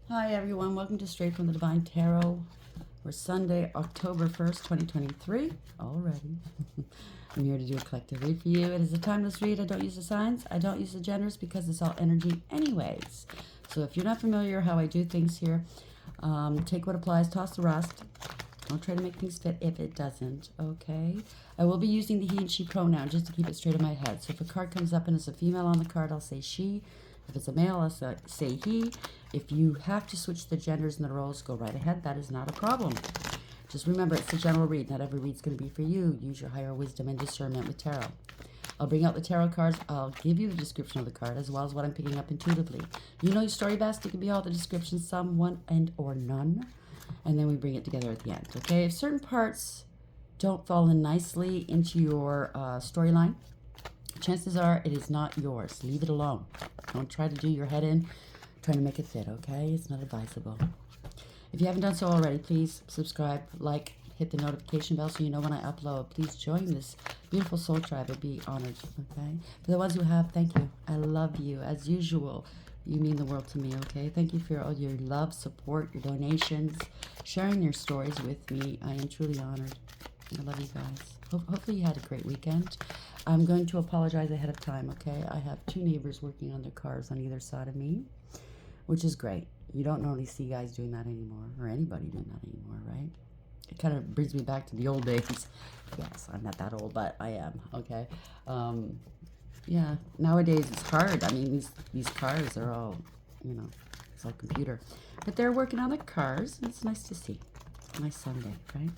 Hi everyone, welcome to Straight from the Divine Tarot. We're Sunday, October 1st, 2023, already. I'm here to do a collective read for you. It is a timeless read. I don't use the signs. I don't use the genders because it's all energy anyways. So if you're not familiar how I do things here, take what applies, toss the rest. Don't try to make things fit if it doesn't, okay? I will be using the he and she pronoun just to keep it straight in my head. So if a card comes up and it's a female on the card, I'll say she. If it's a male, I'll say he. If you have to switch the genders and the roles, go right ahead. That is not a problem. Just remember, it's a general read. Not every read's going to be for you. Use your higher wisdom and discernment with tarot. I'll bring out the tarot cards. I'll give you the description of the card as well as what I'm picking up intuitively. You know your story best. It can be all the descriptions, some, one, and or none. And then we bring it together at the end, okay? If certain parts don't fall in nicely into your storyline, chances are it is not yours. Leave it alone. Don't try to do your head in trying to make it fit, okay? It's not advisable. If you haven't done so already, please subscribe, like, hit the notification bell so you know when I upload. Please join this beautiful soul tribe. I'd be honored, okay? For the ones who have, thank you. I love you. As usual, you mean the world to me, okay? Thank you for all your love, support, your donations, sharing your stories with me. I am truly honored. I love you guys. Hopefully you had a great weekend. I'm going to apologize ahead of time, okay? I have two neighbors working on their cars on either side of me, which is great. You don't normally see guys doing that anymore, or anybody doing that anymore, right? It kind of brings me back to the old days. Yes, I'm not that old, but I am, okay? Yeah, nowadays it's hard. I mean, these cars are all, it's all computer. But they're working on the cars, and it's nice to see. Nice Sunday, right?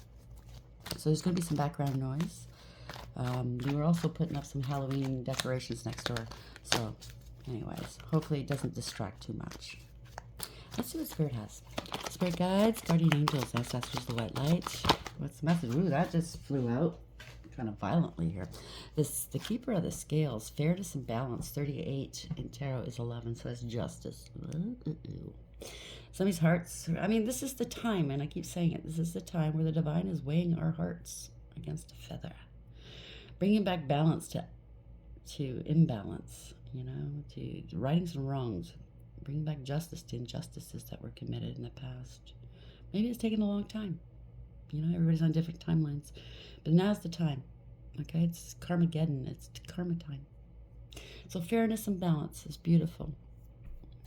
So there's going to be some background noise. We were also putting up some Halloween decorations next door. So, anyways, hopefully it doesn't distract too much. Let's see what Spirit has. Spirit guides, guardian angels, ancestors, the white light. What's the message? Ooh, that just flew out kind of violently here. The keeper of the scales, fairness and balance, 38 in tarot is 11, so that's justice. Somebody's hearts. I mean, this is the time, and I keep saying it. This is the time where the divine is weighing our hearts against a feather, bringing back balance to imbalance. To righting some wrongs, bringing back justice to injustices that were committed in the past. Maybe it's taken a long time. Everybody's on different timelines, but now's the time. Okay, it's Karmageddon. It's karma time. So fairness and balance is beautiful.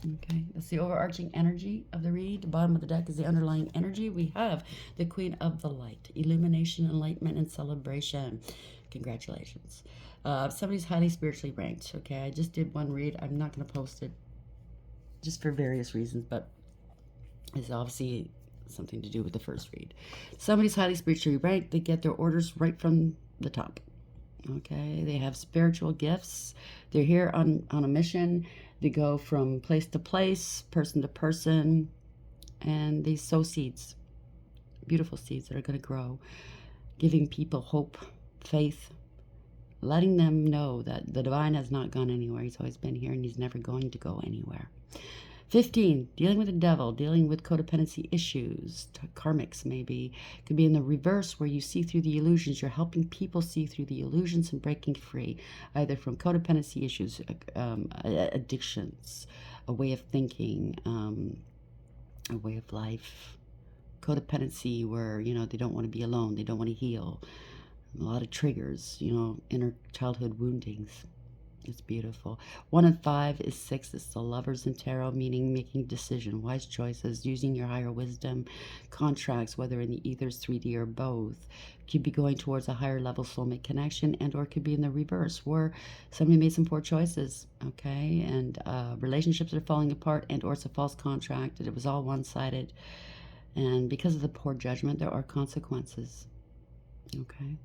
Okay, that's the overarching energy of the read. The bottom of the deck is the underlying energy. We have the Queen of the Light, illumination, enlightenment, and celebration. Congratulations. Somebody's highly spiritually ranked. Okay, I just did one read. I'm not going to post it just for various reasons, but it's obviously something to do with the first read. Somebody's highly spiritually ranked. They get their orders right from the top. Okay, they have spiritual gifts. They're here on a mission. They go from place to place, person to person, and they sow seeds, beautiful seeds that are going to grow, giving people hope, faith, letting them know that the divine has not gone anywhere. He's always been here, and he's never going to go anywhere. 15, dealing with the devil, dealing with codependency issues, karmics maybe. Could be in the reverse where you see through the illusions. You're helping people see through the illusions and breaking free, either from codependency issues, addictions, a way of thinking, a way of life. Codependency where, they don't want to be alone. They don't want to heal. A lot of triggers, inner childhood woundings. It's beautiful. 1 and 5 is 6. It's the lovers in tarot, meaning making decision, wise choices, using your higher wisdom, contracts, whether in the ethers, 3D, or both. Could be going towards a higher level soulmate connection, and or could be in the reverse, where somebody made some poor choices, okay, and relationships are falling apart, and or it's a false contract, and it was all one-sided, and because of the poor judgment, there are consequences, okay?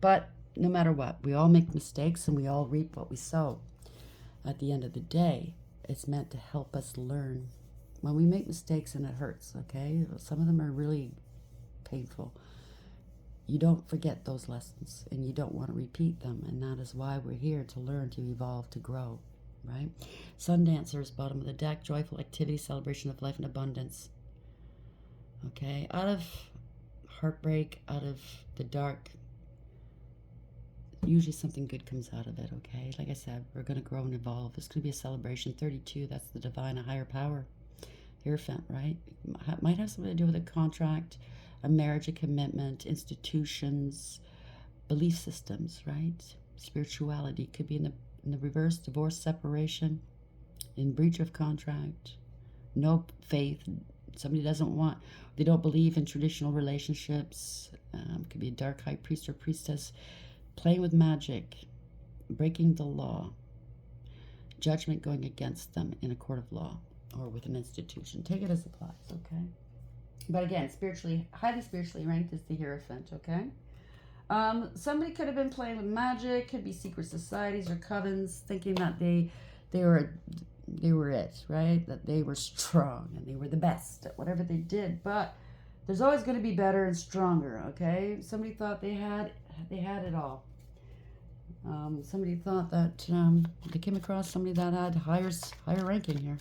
But no matter what, we all make mistakes and we all reap what we sow. At the end of the day, it's meant to help us learn. When we make mistakes and it hurts, okay? Some of them are really painful. You don't forget those lessons and you don't want to repeat them. And that is why we're here, to learn, to evolve, to grow, right? Sun dancers, bottom of the deck, joyful activity, celebration of life and abundance. Okay? Out of heartbreak, out of the dark Usually something good comes out of it, okay? Like I said, we're going to grow and evolve. It's going to be a celebration. 32, that's the divine, a higher power. Hierophant, right? Might have something to do with a contract, a marriage, a commitment, institutions, belief systems, right? Spirituality. Could be in the reverse, divorce, separation, in breach of contract, no faith. Somebody doesn't want, they don't believe in traditional relationships. Could be a dark high priest or priestess. Playing with magic, breaking the law, judgment going against them in a court of law or with an institution. Take it as applies, okay? But again, spiritually, highly spiritually ranked is the Hierophant, okay? Somebody could have been playing with magic, could be secret societies or covens, thinking that they were it, right? That they were strong and they were the best at whatever they did. But there's always going to be better and stronger, okay? Somebody thought they had it all. Somebody thought that they came across somebody that had higher ranking here.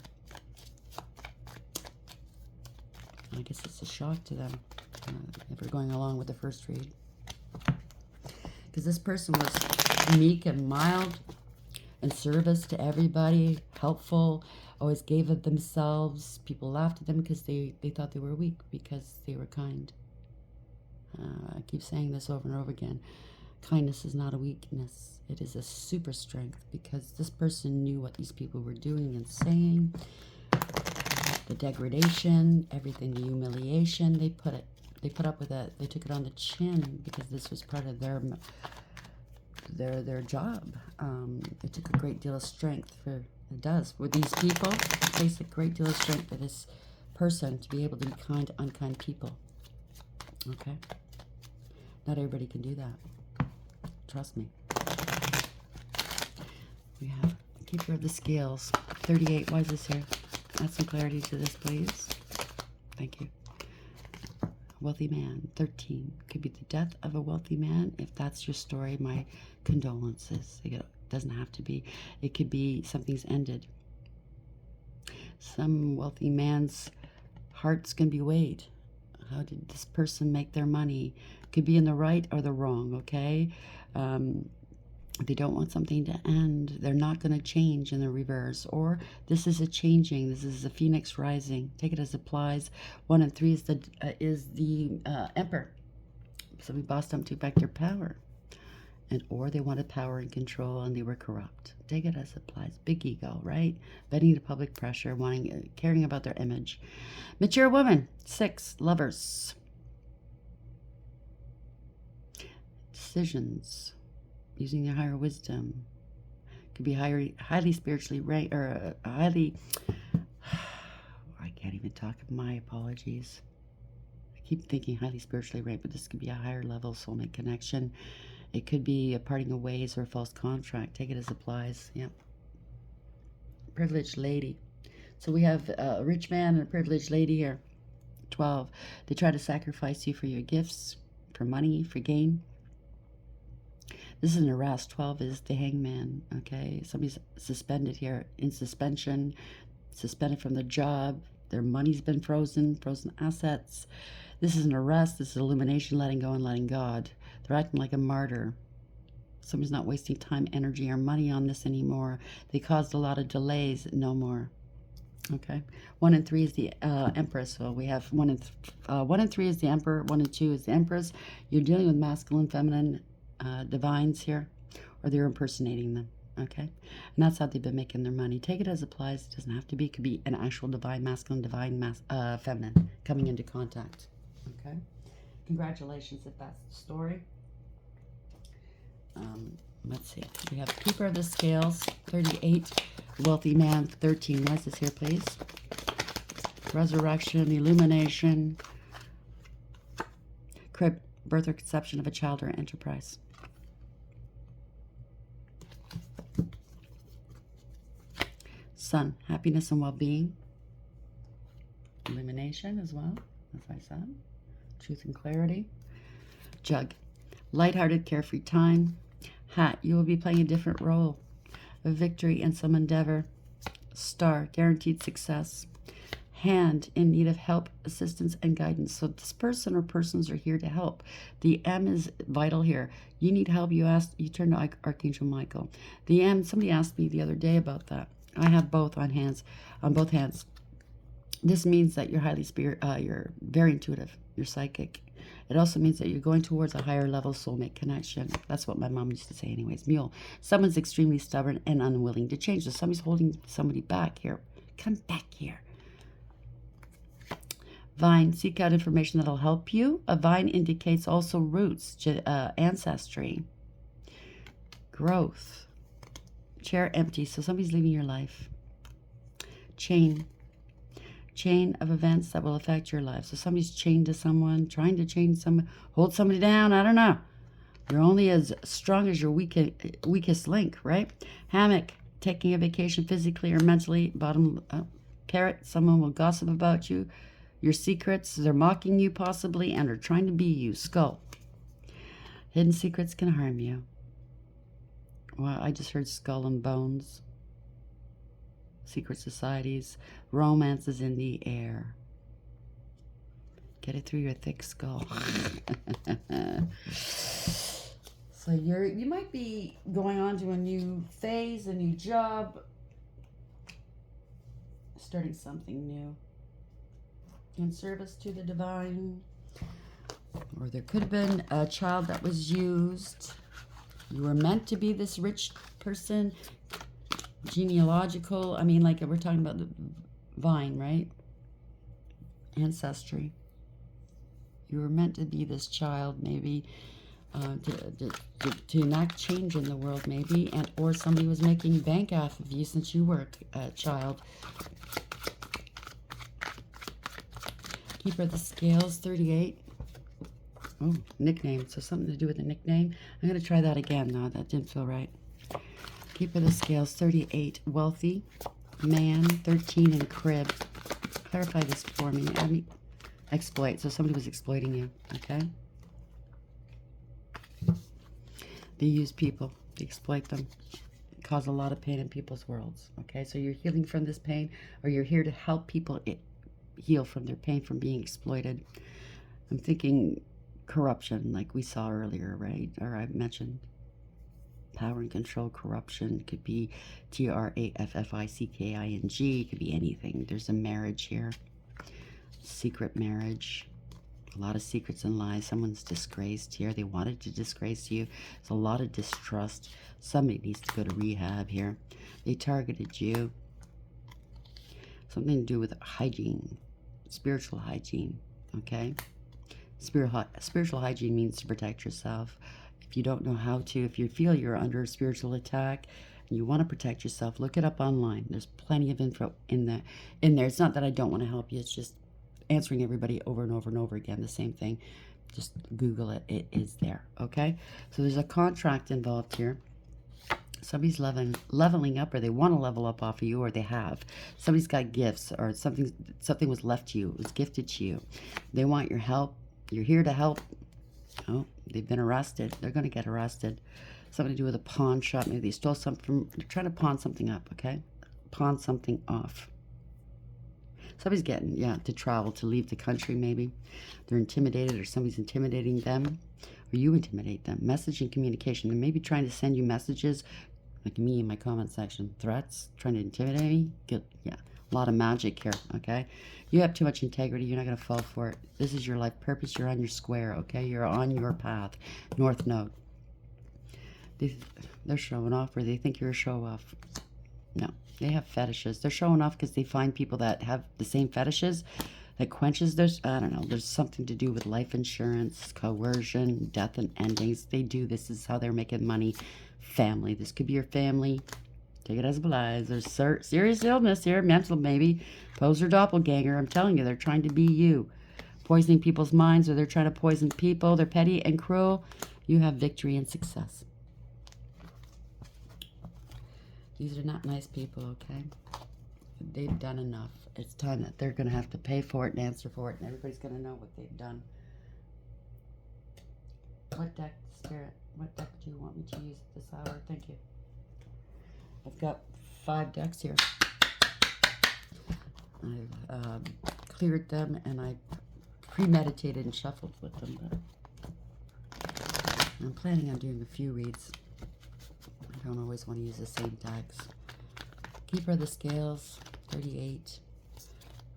I guess it's a shock to them if we're going along with the first read. Because this person was meek and mild and service to everybody, helpful, always gave of themselves. People laughed at them because they thought they were weak because they were kind. I keep saying this over and over again. Kindness is not a weakness. It is a super strength because this person knew what these people were doing and saying. The degradation, everything, the humiliation, they put up with it. They took it on the chin because this was part of their job. It took a great deal of strength it does with these people. It takes a great deal of strength for this person to be able to be kind to unkind people. Okay? Not everybody can do that. Trust me. We have Keeper of the Scales. 38. Why is this here? Add some clarity to this, please. Thank you. Wealthy man. 13. Could be the death of a wealthy man. If that's your story, my condolences. It doesn't have to be. It could be something's ended. Some wealthy man's heart's going to be weighed. How did this person make their money? Could be in the right or the wrong, okay? They don't want something to end. They're not going to change in the reverse. Or this is a changing. This is a phoenix rising. Take it as applies. 1 and 3 is the Emperor. So we bossed them to vector power. Or they wanted power and control and they were corrupt. Take it as applies. Big ego, right? Bending to public pressure, caring about their image. Mature woman. 6. Lovers. Decisions. Using their higher wisdom. Could be highly spiritually ranked, or highly, I can't even talk, my apologies. I keep thinking highly spiritually ranked, but this could be a higher level soulmate connection. It could be a parting of ways or a false contract. Take it as applies. Yep. Privileged lady. So we have a rich man and a privileged lady here. 12. They try to sacrifice you for your gifts, for money, for gain. This is an arrest. 12 is the hangman, okay? Somebody's suspended here, in suspension, suspended from the job. Their money's been frozen assets. This is an arrest. This is illumination, letting go and letting God. They're acting like a martyr. Somebody's not wasting time, energy, or money on this anymore. They caused a lot of delays. No more. Okay. 1 and 3 is the Empress. So we have 1 and 3 is the Emperor. 1 and 2 is the Empress. You're dealing with masculine, feminine, divines here, or they're impersonating them, okay? And that's how they've been making their money. Take it as applies. It doesn't have to be. It could be an actual divine masculine, divine feminine coming into contact, okay? Congratulations if that's the story. Let's see. We have Keeper of the Scales, 38. Wealthy man, 13. Why is this here, please? Resurrection, illumination, crib, birth or conception of a child or enterprise. Sun, happiness and well-being. Illumination as well, as I said. Truth and clarity. Jug, lighthearted, carefree time. Hat, you will be playing a different role. A victory in some endeavor. Star, guaranteed success. hand in need of help, assistance, and guidance. So this person or persons are here to help. The M is vital here. You need help, you turn to Archangel Michael. The M, somebody asked me the other day about that. I have both on both hands. This means that you're you're very intuitive, you're psychic. It also means that you're going towards a higher level soulmate connection. That's what my mom used to say anyways. Mule. Someone's extremely stubborn and unwilling to change. So somebody's holding somebody back here. Come back here. Vine. Seek out information that'll help you. A vine indicates also roots, ancestry, growth. Chair empty. So somebody's leaving your life. Chain of events that will affect your life. So somebody's chained to someone, trying to change someone, hold somebody down. I don't know. You're only as strong as your weakest link, right? Hammock, taking a vacation physically or mentally. Bottom carrot, someone will gossip about you, your secrets. They're mocking you possibly and are trying to be you. Skull, hidden secrets can harm you. Well, I just heard skull and bones. Secret societies, romance is in the air. Get it through your thick skull. So you might be going on to a new phase, a new job, starting something new in service to the divine. Or there could have been a child that was used. You were meant to be this rich person. Genealogical, I mean, like we're talking about the vine, right? Ancestry. You were meant to be this child, maybe, to enact change in the world, maybe, or somebody was making bank off of you since you were a child. Keeper of the Scales, 38. Oh, nickname. So something to do with a nickname. I'm going to try that again. No, that didn't feel right. Keeper of the Scales, 38. Wealthy. Man, 13. And crib. Clarify this for me. I mean, exploit. So somebody was exploiting you. Okay? They use people. They exploit them. Cause a lot of pain in people's worlds. Okay? So you're healing from this pain, or you're here to help people heal from their pain from being exploited. I'm thinking corruption, like we saw earlier, right? Or I mentioned. Power and control, corruption. Could be TRAFFICKING. Could be anything. There's a marriage here. Secret marriage. A lot of secrets and lies. Someone's disgraced here. They wanted to disgrace you. There's a lot of distrust. Somebody needs to go to rehab here. They targeted you. Something to do with hygiene. Spiritual hygiene. Okay? Spiritual hygiene means to protect yourself. If you don't know how to, if you feel you're under a spiritual attack and you want to protect yourself, look it up online. There's plenty of info in there. It's not that I don't want to help you. It's just answering everybody over and over and over again, the same thing. Just Google it. It is there, okay? So there's a contract involved here. Somebody's leveling up, or they want to level up off of you, or they have. Somebody's got gifts, or something was left to you. It was gifted to you. They want your help. You're here to help. Oh, they've been arrested. They're going to get arrested. Something to do with a pawn shop. Maybe they stole something from... They're trying to pawn something up, okay? Pawn something off. Somebody's getting, to travel, to leave the country, maybe. They're intimidated, or somebody's intimidating them. Or you intimidate them. Message and communication. They may be trying to send you messages, like me in my comment section. Threats, trying to intimidate me. Good, yeah. A lot of magic here, okay? You have too much integrity. You're not going to fall for it. This is your life purpose. You're on your square, okay? You're on your path. North Node. They're showing off, or they think you're a show-off. No, they have fetishes. They're showing off because they find people that have the same fetishes that quenches their... I don't know. There's something to do with life insurance, coercion, death and endings. They do. This is how they're making money. Family. This could be your family. Take it as it lies. There's serious illness here. Mental, maybe. Poser doppelganger. I'm telling you, they're trying to be you. Poisoning people's minds, or they're trying to poison people. They're petty and cruel. You have victory and success. These are not nice people, okay? They've done enough. It's time that they're going to have to pay for it and answer for it, and everybody's going to know what they've done. What deck, Spirit? What deck do you want me to use at this hour? Thank you. I've got 5 decks here. I've cleared them, and I premeditated and shuffled with them. But I'm planning on doing a few reads. I don't always want to use the same decks. Keeper of the Scales, 38.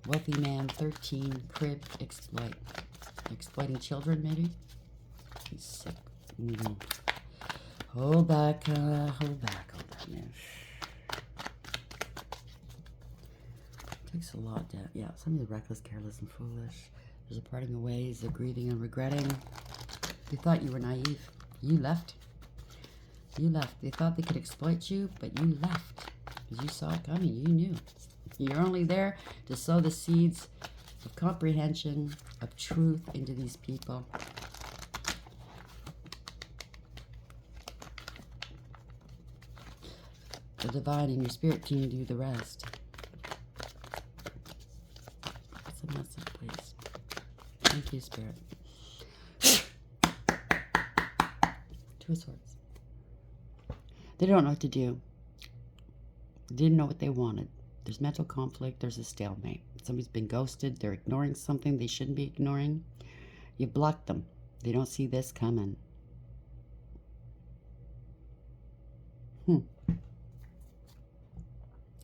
Wealthy Man, 13. Crib, exploit. Exploiting children, maybe? He's sick. Hold back, hold back, man. Takes a lot down. Yeah, somebody's reckless, careless, and foolish. There's a parting of ways, they're grieving and regretting. You thought you were naive. You left. You left. They thought they could exploit you, but you left. Because you saw it coming. You knew. You're only there to sow the seeds of comprehension, of truth into these people. The divine and your spirit team do the rest. That's a message, please. Thank you, Spirit. Two of Swords. They don't know what to do. They didn't know what they wanted. There's mental conflict. There's a stalemate. Somebody's been ghosted. They're ignoring something they shouldn't be ignoring. You blocked them. They don't see this coming.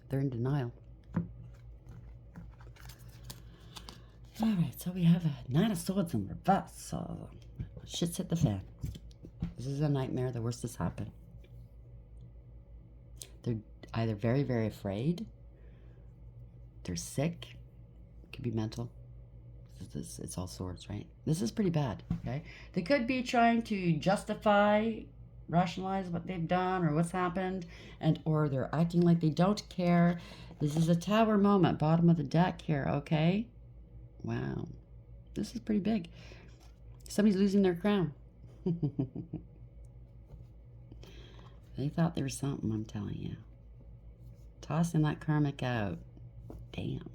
They're in denial. All right, so we have a Nine of Swords in reverse. So shit's hit the fan. This is a nightmare. The worst has happened. They're either very, very afraid. They're sick. It could be mental. It's all swords, right? This is pretty bad, okay? They could be trying to justify, rationalize what they've done or what's happened, and or they're acting like they don't care. This is a Tower moment, bottom of the deck here, okay? Wow. This is pretty big. Somebody's losing their crown. They thought there was something, I'm telling you. Tossing that karmic out. Damn.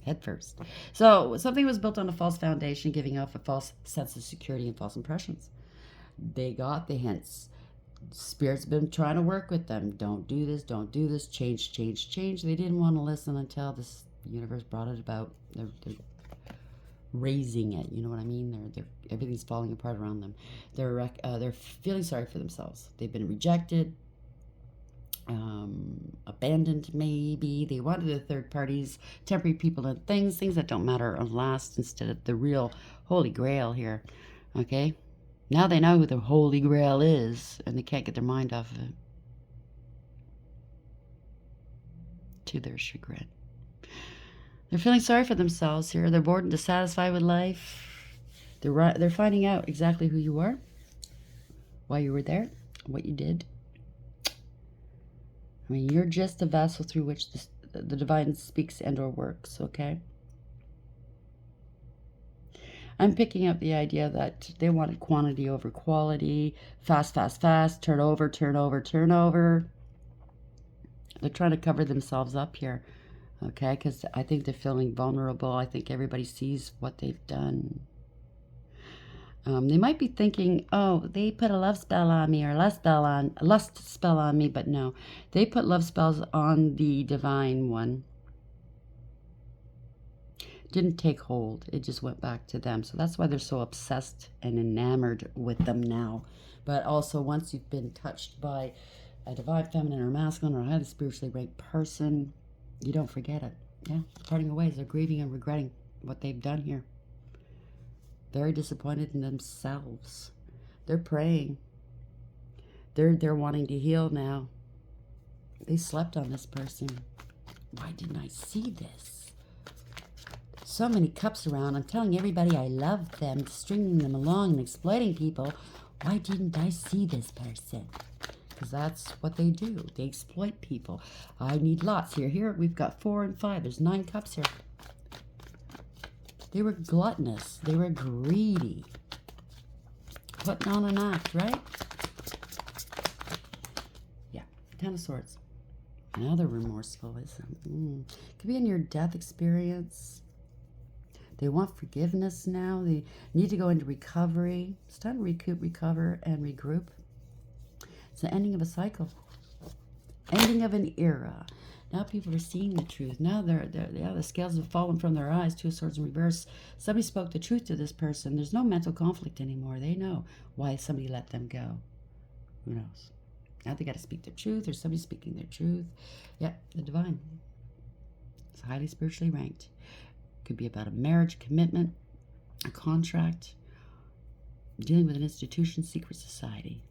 Head first. So something was built on a false foundation, giving off a false sense of security and false impressions. They got the hints. Spirit's been trying to work with them. Don't do this, change, change, change. They didn't want to listen until this universe brought it about. They're raising it, you know what I mean? They're everything's falling apart around them. They're feeling sorry for themselves. They've been rejected, abandoned maybe. They wanted the third parties, temporary people and things that don't matter are last instead of the real Holy Grail here, okay? Now they know who the Holy Grail is, and they can't get their mind off of it. To their chagrin. They're feeling sorry for themselves here. They're bored and dissatisfied with life. They're finding out exactly who you are, why you were there, what you did. I mean, you're just a vessel through which the divine speaks and or works, okay? I'm picking up the idea that they wanted quantity over quality, fast, fast, fast, turn over, turn over, turn over. They're trying to cover themselves up here, okay? Because I think they're feeling vulnerable. I think everybody sees what they've done. They might be thinking, oh, they put a love spell on me or lust spell on me, but no. They put love spells on the divine one. Didn't take hold. It just went back to them. So that's why they're so obsessed and enamored with them now. But also, once you've been touched by a divine feminine or masculine or a highly spiritually ranked person, you don't forget it. Yeah, parting of ways. They're grieving and regretting what they've done here. Very disappointed in themselves. They're praying. They're wanting to heal now. They slept on this person. Why didn't I see this? So many cups around. I'm telling everybody I love them, stringing them along and exploiting people. Why didn't I see this person? Because that's what they do. They exploit people. I need lots here. Here we've got 4 and 5. There's 9 cups here. They were gluttonous. They were greedy. Putting on an act, right? Yeah. 10 of Swords. Now they're remorseful. Could be in your death experience. They want forgiveness now. They need to go into recovery. It's time to recoup, recover, and regroup. It's the ending of a cycle. Ending of an era. Now people are seeing the truth. Now the scales have fallen from their eyes. Two of Swords in reverse. Somebody spoke the truth to this person. There's no mental conflict anymore. They know why somebody let them go. Who knows? Now they got to speak the truth, or somebody's speaking their truth. Yep, the divine. It's highly spiritually ranked. Could be about a marriage, commitment, a contract, dealing with an institution, secret society.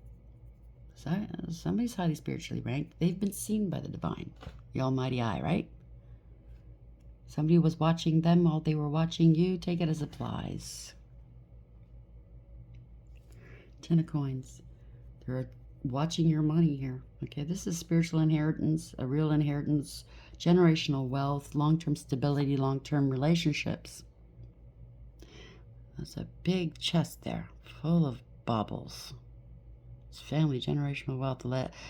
So somebody's highly spiritually ranked. They've been seen by the divine, the almighty eye, right? Somebody was watching them while they were watching you. Take it as applies. 10 of coins. They're watching your money here. Okay, this is spiritual inheritance, a real inheritance, generational wealth, long-term stability, long-term relationships. That's a big chest there, full of baubles. It's family, generational wealth.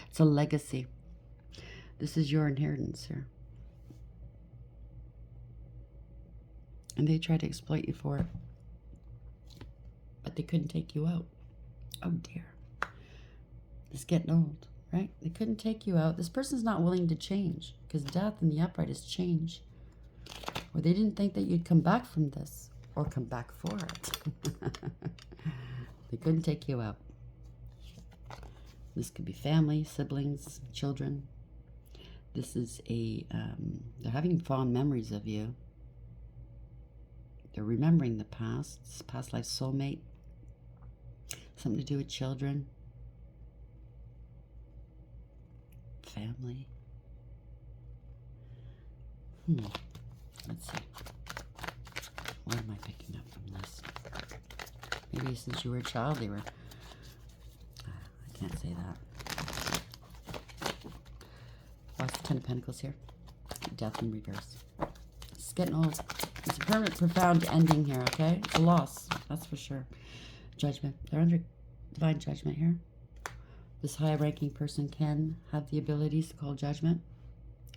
It's a legacy. This is your inheritance here. And they tried to exploit you for it. But they couldn't take you out. Oh dear. It's getting old, right? They couldn't take you out. This person's not willing to change, because death in the upright is change. Or they didn't think that you'd come back from this, or come back for it. They couldn't take you out. This could be family, siblings, children. This is they're having fond memories of you. They're remembering the past, past life soulmate, something to do with children, family. Let's see. What am I picking up from this? Maybe since you were a child, they were... I can't say that. What's the 10 of Pentacles here? Death in reverse. It's getting old. It's a permanent, profound ending here, okay? It's a loss, that's for sure. Judgment. They're under divine judgment here. This high-ranking person can have the abilities to call judgment.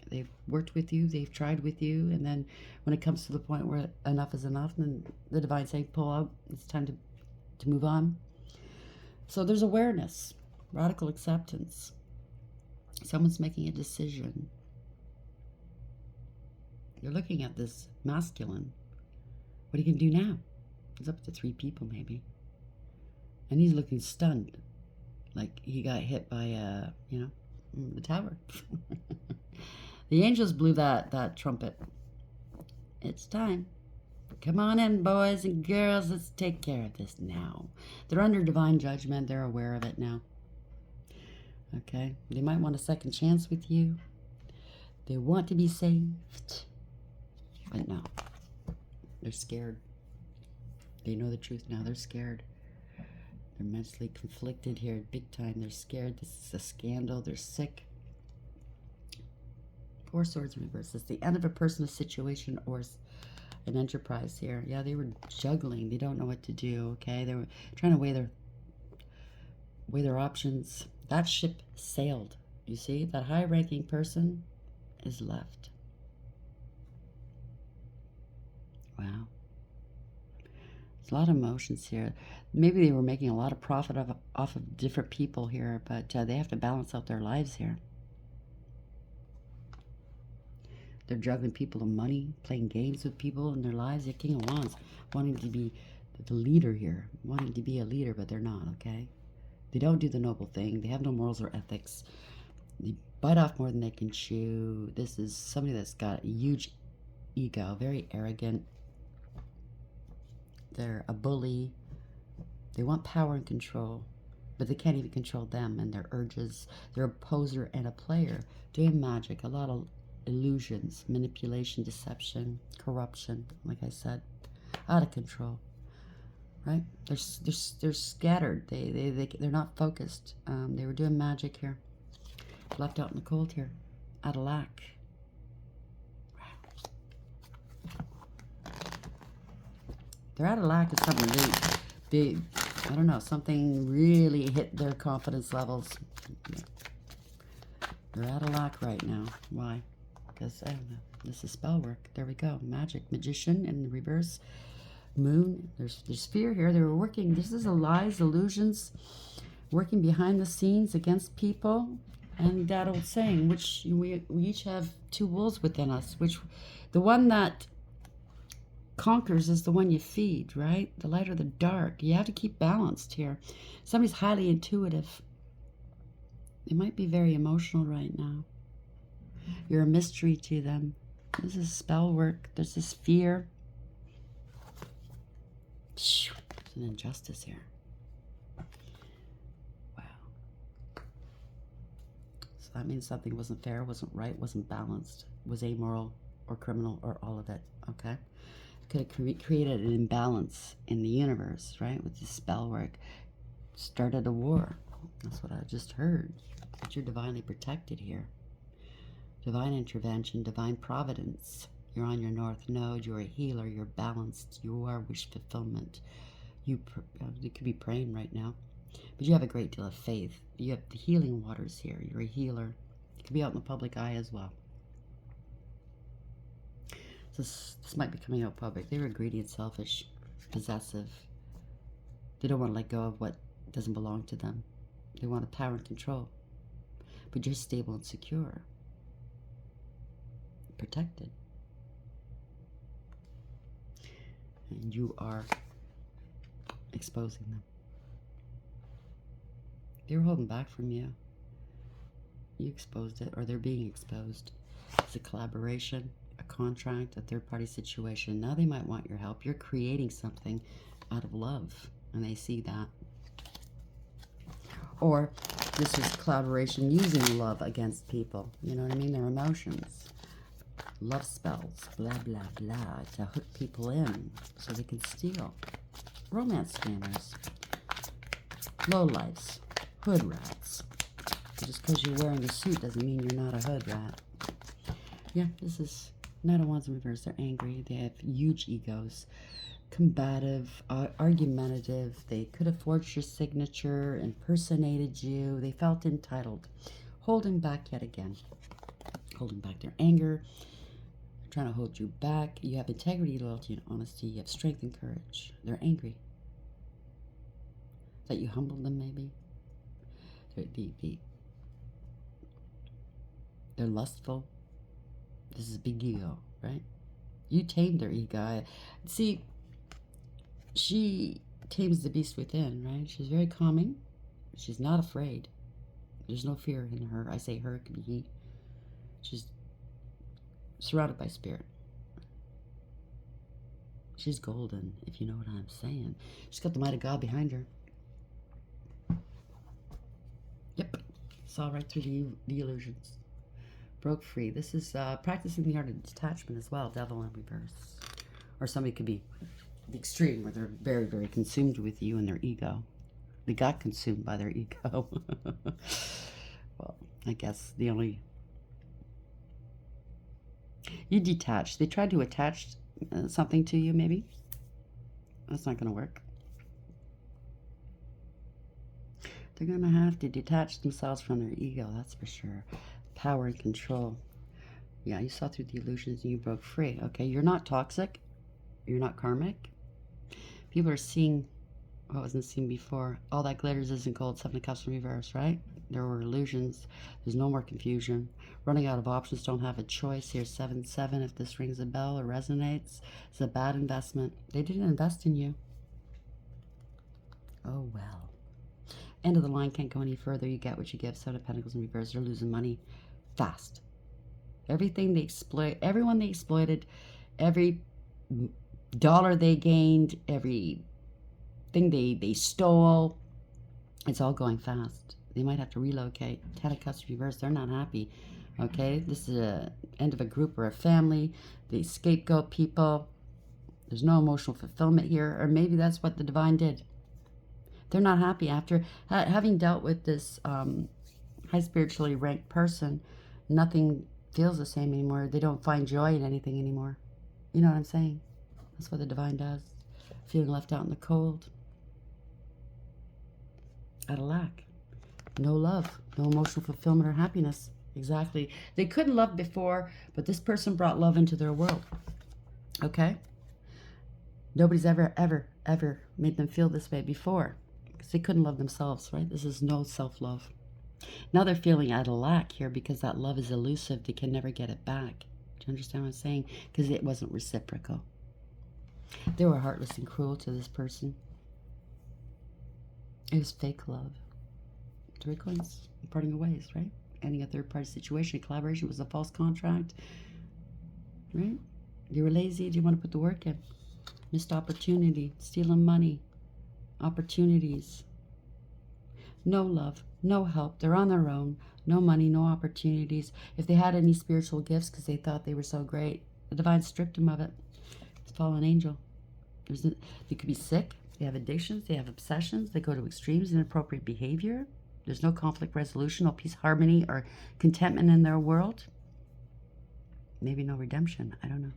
They've worked with you, they've tried with you, and then when it comes to the point where enough is enough, then the divine saying, pull out, it's time to move on. So there's awareness, radical acceptance. Someone's making a decision. You're looking at this masculine. What are you going to do now? It's up to 3 people, maybe. And he's looking stunned. Like he got hit by, the tower. The angels blew that trumpet. It's time. Come on in, boys and girls. Let's take care of this now. They're under divine judgment. They're aware of it now. Okay? They might want a second chance with you. They want to be saved. But no. They're scared. They know the truth now. They're scared. They're mentally conflicted here big time. They're scared. This is a scandal. They're sick. 4 swords in reverse. It's the end of a person, a situation, or an enterprise here. Yeah, they were juggling. They don't know what to do, okay? They were trying to weigh their options. That ship sailed. You see? That high-ranking person is left. Wow. There's a lot of emotions here. Maybe they were making a lot of profit off of different people here, but they have to balance out their lives here. They're juggling people and money, playing games with people in their lives. The King of Wands, wanting to be the leader here, wanting to be a leader, but they're not, okay? They don't do the noble thing. They have no morals or ethics. They bite off more than they can chew. This is somebody that's got a huge ego, very arrogant. They're a bully. They want power and control, but they can't even control them and their urges. They're a poser and a player, doing magic, a lot of illusions, manipulation, deception, corruption, like I said, out of control, right? They're scattered. They're not focused. They were doing magic here, left out in the cold here, out of lack. They're out of lack of something really big. I don't know, something really hit their confidence levels. They're out of lack right now. Why? Because, I don't know, this is spell work. There we go. Magic. Magician in the reverse. Moon. There's fear here. They were working. This is a lies, illusions, working behind the scenes against people. And that old saying, which we each have two wolves within us, which the one that conquers is the one you feed, right? The light or the dark. You have to keep balanced here. Somebody's highly intuitive. They might be very emotional right now. You're a mystery to them. This is spell work. There's this fear. There's an injustice here. Wow. So that means something wasn't fair, wasn't right, wasn't balanced, was amoral or criminal or all of it, okay? Could have created an imbalance in the universe, right? With this spell work. Started a war. That's what I just heard. But you're divinely protected here. Divine intervention, divine providence. You're on your north node. You're a healer. You're balanced. You are wish fulfillment. You could be praying right now. But you have a great deal of faith. You have the healing waters here. You're a healer. You could be out in the public eye as well. So this might be coming out public. They were greedy and selfish, possessive. They don't want to let go of what doesn't belong to them. They want power and control. But you're stable and secure. Protected. And you are exposing them. They were holding back from you. You exposed it, or they're being exposed. It's a collaboration, a contract, a third-party situation. Now they might want your help. You're creating something out of love, and they see that. Or this is collaboration using love against people. You know what I mean? Their emotions. Love spells, blah, blah, blah, to hook people in so they can steal. Romance scammers. Lowlifes. Hood rats. Just because you're wearing a suit doesn't mean you're not a hood rat. Yeah, this is Knight of Wands in reverse. They're angry. They have huge egos. Combative, argumentative. They could have forged your signature, impersonated you. They felt entitled. Holding back yet again. Holding back their anger. Trying to hold you back. You have integrity, loyalty, and honesty. You have strength and courage. They're angry. That you humbled them, maybe. They're lustful. This is big ego, right? You tamed their ego. See, she tames the beast within, right? She's very calming. She's not afraid. There's no fear in her. I say her, it could be he. She's surrounded by spirit. She's golden, if you know what I'm saying. She's got the might of God behind her. Yep. Saw right through the illusions. Broke free. This is practicing the art of detachment as well. Devil in reverse. Or somebody could be the extreme where they're very, very consumed with you and their ego. They got consumed by their ego. Well, I guess the only... You detach. They tried to attach something to you, maybe. That's not going to work. They're going to have to detach themselves from their ego, that's for sure. Power and control. Yeah, you saw through the illusions and you broke free. Okay, you're not toxic. You're not karmic. People are seeing what wasn't seen before. All that glitters isn't gold. Seven of Cups in reverse, right? There were illusions. There's no more confusion. Running out of options. Don't have a choice. Here's 7-7. If this rings a bell or resonates, it's a bad investment. They didn't invest in you. Oh, well. End of the line, can't go any further. You get what you give. 7 of Pentacles in reverse. They're losing money fast. Everything they exploit, everyone they exploited, every dollar they gained, every thing they stole, it's all going fast. They might have to relocate. 10 of Cups reverse, they're not happy. Okay, this is a end of a group or a family. They scapegoat people. There's no emotional fulfillment here, or maybe that's what the divine did. They're not happy after having dealt with this high spiritually ranked person. Nothing feels the same anymore. They don't find joy in anything anymore. You know what I'm saying? That's what the divine does. Feeling left out in the cold. Out of lack. No love. No emotional fulfillment or happiness. Exactly. They couldn't love before, but this person brought love into their world. Okay? Nobody's ever made them feel this way before. Because they couldn't love themselves, right? This is no self-love. Now they're feeling out of lack here because that love is elusive. They can never get it back. Do you understand what I'm saying? Because it wasn't reciprocal. They were heartless and cruel to this person. It was fake love. Three coins, parting of ways, right? Ending a third-party situation. Collaboration was a false contract, right? You were lazy. Do you want to put the work in? Missed opportunity. Stealing money. Opportunities. No love. No help. They're on their own. No money. No opportunities. If they had any spiritual gifts because they thought they were so great, the divine stripped them of it. It's a fallen angel. They could be sick. They have addictions. They have obsessions. They go to extremes, inappropriate behavior. There's no conflict resolution, no peace, harmony, or contentment in their world. Maybe no redemption. I don't know.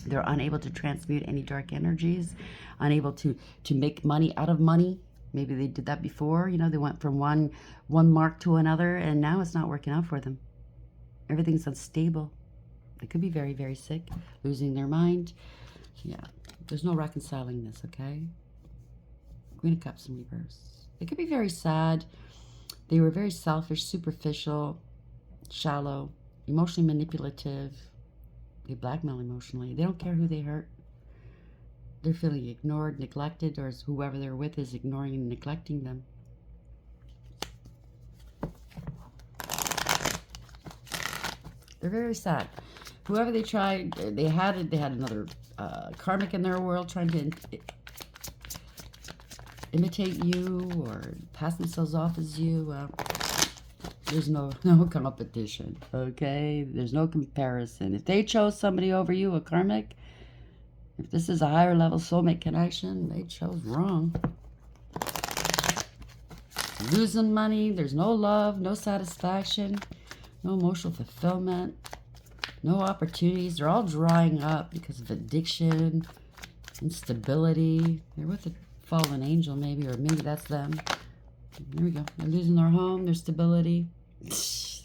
They're unable to transmute any dark energies, unable to make money out of money. Maybe they did that before. You know, they went from one mark to another, and now it's not working out for them. Everything's unstable. They could be very, very sick, losing their mind. Yeah, there's no reconciling this, okay? Queen of Cups in reverse. They could be very sad. They were very selfish, superficial, shallow, emotionally manipulative. They blackmail emotionally. They don't care who they hurt. They're feeling ignored, neglected, or whoever they're with is ignoring and neglecting them. They're very sad. Whoever they tried, they had another karmic in their world trying to imitate you or pass themselves off as you. There's no competition, okay? There's no comparison. If they chose somebody over you, a karmic, if this is a higher level soulmate connection, they chose wrong. Losing money, there's no love, no satisfaction, no emotional fulfillment, no opportunities. They're all drying up because of addiction, instability. They're with a fallen angel maybe, or maybe that's them. There we go. They're losing their home, their stability, their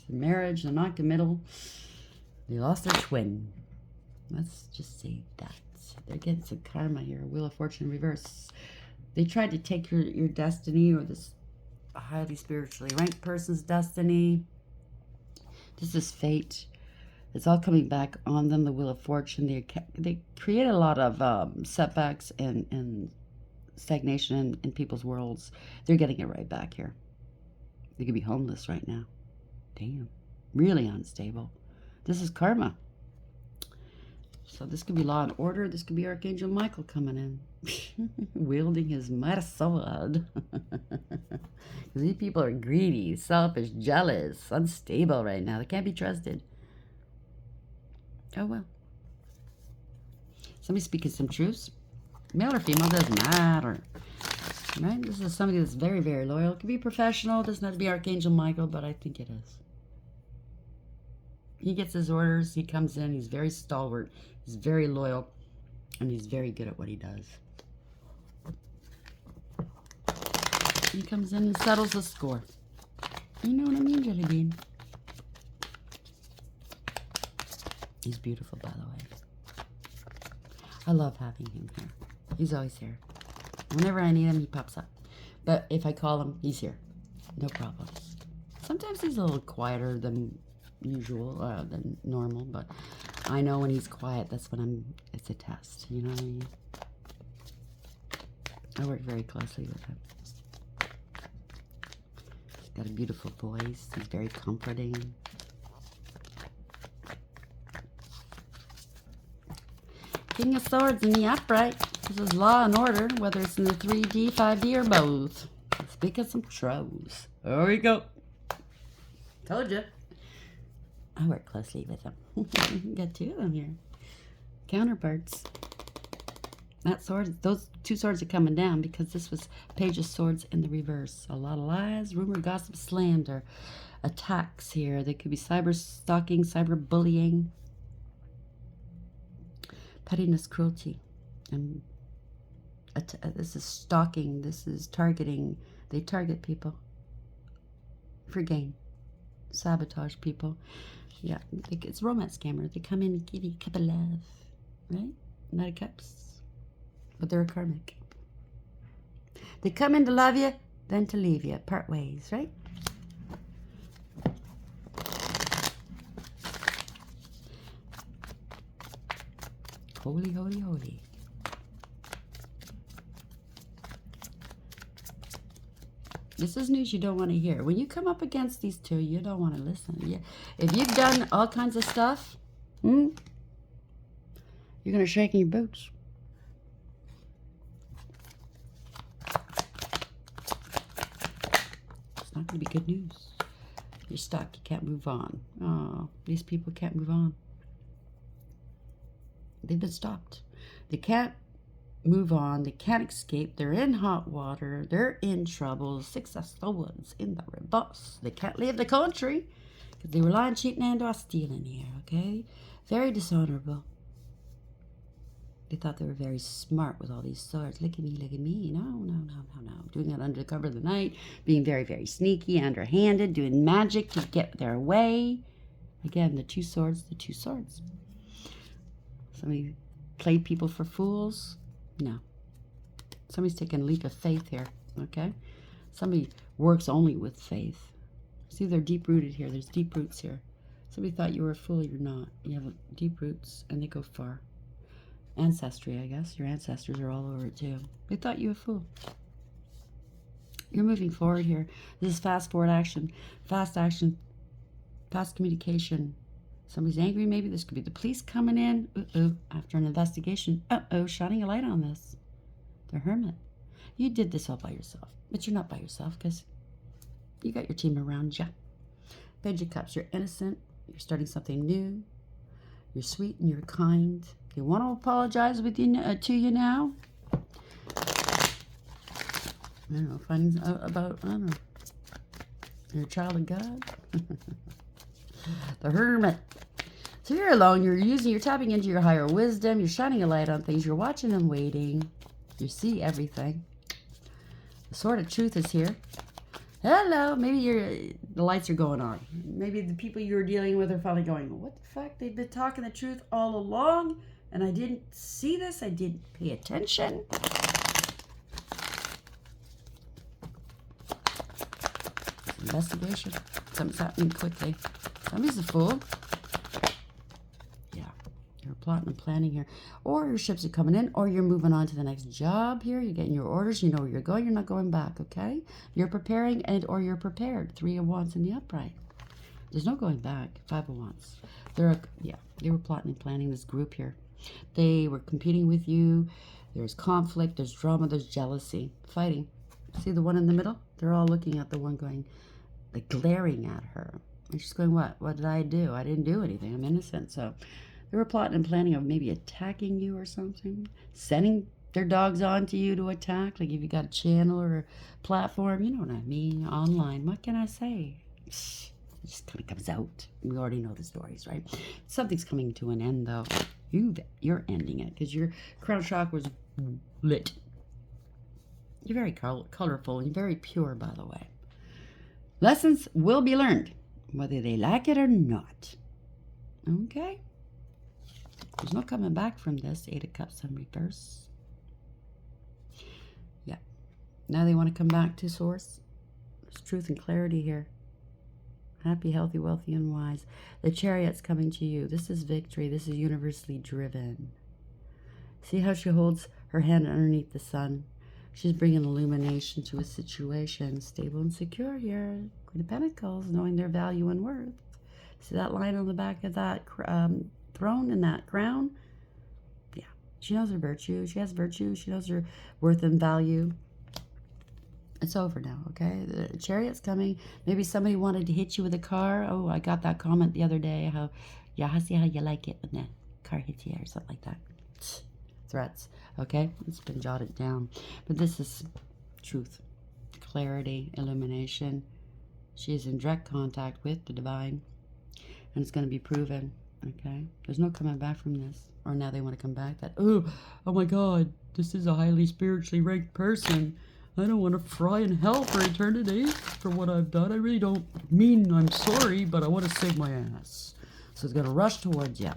marriage, they're not committal. They lost their twin. Let's just say that. They're getting some karma here. Wheel of Fortune reverse. They tried to take your destiny, or this highly spiritually ranked person's destiny. This is fate. It's all coming back on them, the Wheel of Fortune. They create a lot of setbacks and stagnation in people's worlds. They're getting it right back here. They could be homeless right now. Damn. Really unstable. This is karma. So this could be law and order. This could be Archangel Michael coming in. Wielding his mighty sword. Because these people are greedy, selfish, jealous, unstable right now. They can't be trusted. Oh well. Somebody speaking some truths. Male or female, doesn't matter. Right? This is somebody that's very, very loyal. It could be professional. It doesn't have to be Archangel Michael, but I think it is. He gets his orders. He comes in. He's very stalwart. He's very loyal. And he's very good at what he does. He comes in and settles the score. You know what I mean, Jelly Bean? He's beautiful, by the way. I love having him here. He's always here. Whenever I need him, he pops up. But if I call him, he's here. No problem. Sometimes he's a little quieter than usual, than normal, but I know when he's quiet, that's when it's a test. You know what I mean? I work very closely with him. He's got a beautiful voice. He's very comforting. King of Swords in the upright. This is law and order, whether it's in the 3D, 5D, or both. Speak of some trolls. There we go. Told you. I work closely with them. Got two of them here. Counterparts. That sword, those two swords are coming down because this was Page of Swords in the reverse. A lot of lies, rumor, gossip, slander, attacks here. They could be cyber stalking, cyber bullying, pettiness, cruelty, and this is stalking. This is targeting. They target people for gain, sabotage people. Yeah, it's a romance scammer. They come in and give you a cup of love, right? Knight of Cups, but they're a karmic. They come in to love you, then to leave you, part ways, right? Holy, holy, holy. This is news you don't want to hear. When you come up against these two, you don't want to listen. If you've done all kinds of stuff, you're going to shake in your boots. It's not going to be good news. You're stuck. You can't move on. Oh, these people can't move on. They've been stopped. They can't move on. They can't escape. They're in hot water. They're in trouble. Successful ones in the reverse. They can't leave the country because they were lying, cheating, and/or stealing here, okay? Very dishonorable. They thought they were very smart with all these swords. Look at me, look at me. No, no, no, no, no. Doing it under the cover of the night. Being very, very sneaky, underhanded. Doing magic to get their way. Again, the two swords, the two swords. Somebody played people for fools. No. Somebody's taking a leap of faith here, okay? Somebody works only with faith. See, they're deep-rooted here. There's deep roots here. Somebody thought you were a fool. You're not. You have deep roots, and they go far. Ancestry, I guess. Your ancestors are all over it, too. They thought you a fool. You're moving forward here. This is fast-forward action. Fast communication. Somebody's angry, maybe. This could be the police coming in. After an investigation. Shining a light on this. The Hermit. You did this all by yourself. But you're not by yourself because you got your team around you. Page of Cups. You're innocent. You're starting something new. You're sweet and you're kind. They want to apologize with you, to you now. I don't know. Finding about, I don't know. You're a child of God. The Hermit. So you're alone. You're tapping into your higher wisdom. You're shining a light on things. You're watching and waiting. You see everything. The Sword of Truth is here. Hello. Maybe the lights are going on. Maybe the people you're dealing with are finally going, what the fuck? They've been talking the truth all along, and I didn't see this. I didn't pay attention. Investigation. Something's happening quickly. Somebody's a fool. Yeah. You're plotting and planning here. Or your ships are coming in, or you're moving on to the next job here. You're getting your orders. You know where you're going. You're not going back, okay? You're preparing or you're prepared. 3 of Wands in the upright. There's no going back. 5 of Wands. They were plotting and planning this group here. They were competing with you. There's conflict. There's drama. There's jealousy. Fighting. See the one in the middle? They're all looking at the one going, like glaring at her. And she's going, what? What did I do? I didn't do anything. I'm innocent. So they were plotting and planning of maybe attacking you or something. Sending their dogs on to you to attack. Like if you got a channel or a platform. You know what I mean. Online. What can I say? It just kind of comes out. We already know the stories, right? Something's coming to an end, though. You're ending it because your crown chakra was lit. You're very colorful and very pure, by the way. Lessons will be learned, whether they like it or not. Okay? There's no coming back from this. 8 of Cups in reverse. Yeah. Now they want to come back to source. There's truth and clarity here. Happy, healthy, wealthy, and wise. The Chariot's coming to you. This is victory. This is universally driven. See how she holds her hand underneath the sun? She's bringing illumination to a situation. Stable and secure here. Queen of Pentacles, knowing their value and worth. See that line on the back of that throne and that crown? Yeah. She knows her virtue. She has virtue. She knows her worth and value. It's over now, okay? The Chariot's coming. Maybe somebody wanted to hit you with a car. Oh, I got that comment the other day. I see how you like it when the car hits you or something like that. Threats, okay? It's been jotted down. But this is truth, clarity, illumination. She is in direct contact with the divine, and it's going to be proven, okay? There's no coming back from this. Or now they want to come back that, oh my God, this is a highly spiritually ranked person. I don't want to fry in hell for eternity for what I've done. I really don't mean I'm sorry, but I want to save my ass. So it's going to rush towards you.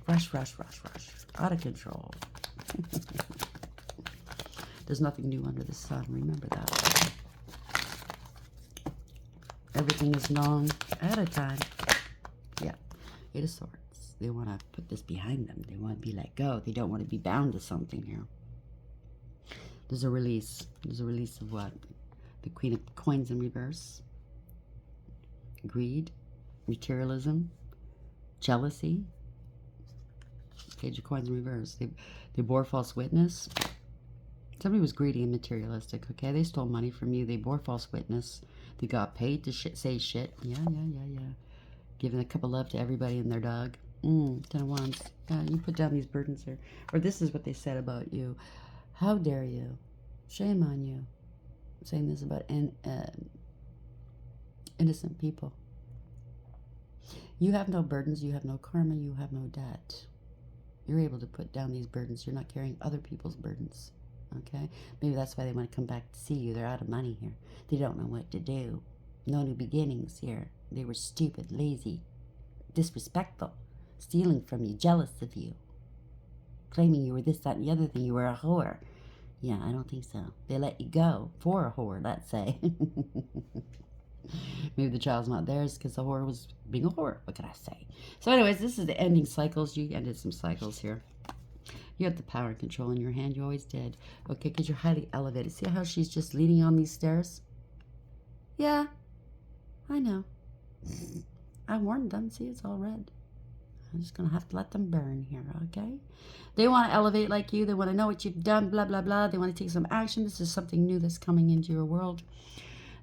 Rush, rush, rush, rush. Out of control. There's nothing new under the sun. Remember that. Everything is known at a time. Yeah. 8 of Swords. They want to put this behind them. They want to be let go. They don't want to be bound to something here. There's a release. There's a release of what? The Queen of Coins in reverse. Greed. Materialism. Jealousy. Page of Coins in reverse. They bore false witness. Somebody was greedy and materialistic, okay? They stole money from you. They bore false witness. They got paid to say shit. Yeah. Giving a cup of love to everybody and their dog. 10 of Wands. You put down these burdens here. Or this is what they said about you. How dare you? Shame on you. I'm saying this about innocent people. You have no burdens. You have no karma. You have no debt. You're able to put down these burdens. You're not carrying other people's burdens. Okay? Maybe that's why they want to come back to see you. They're out of money here. They don't know what to do. No new beginnings here. They were stupid, lazy, disrespectful, stealing from you, jealous of you, claiming you were this, that, and the other thing. You were a whore. Yeah, I don't think so. They let you go for a whore, let's say. Maybe the child's not theirs because the whore was being a whore. What can I say? So anyways, this is the ending cycles. You ended some cycles here. You have the power and control in your hand. You always did. Okay, because you're highly elevated. See how she's just leaning on these stairs? Yeah, I know. I warned them. See, it's all red. I'm just going to have to let them burn here, okay? They want to elevate like you. They want to know what you've done, blah, blah, blah. They want to take some action. This is something new that's coming into your world.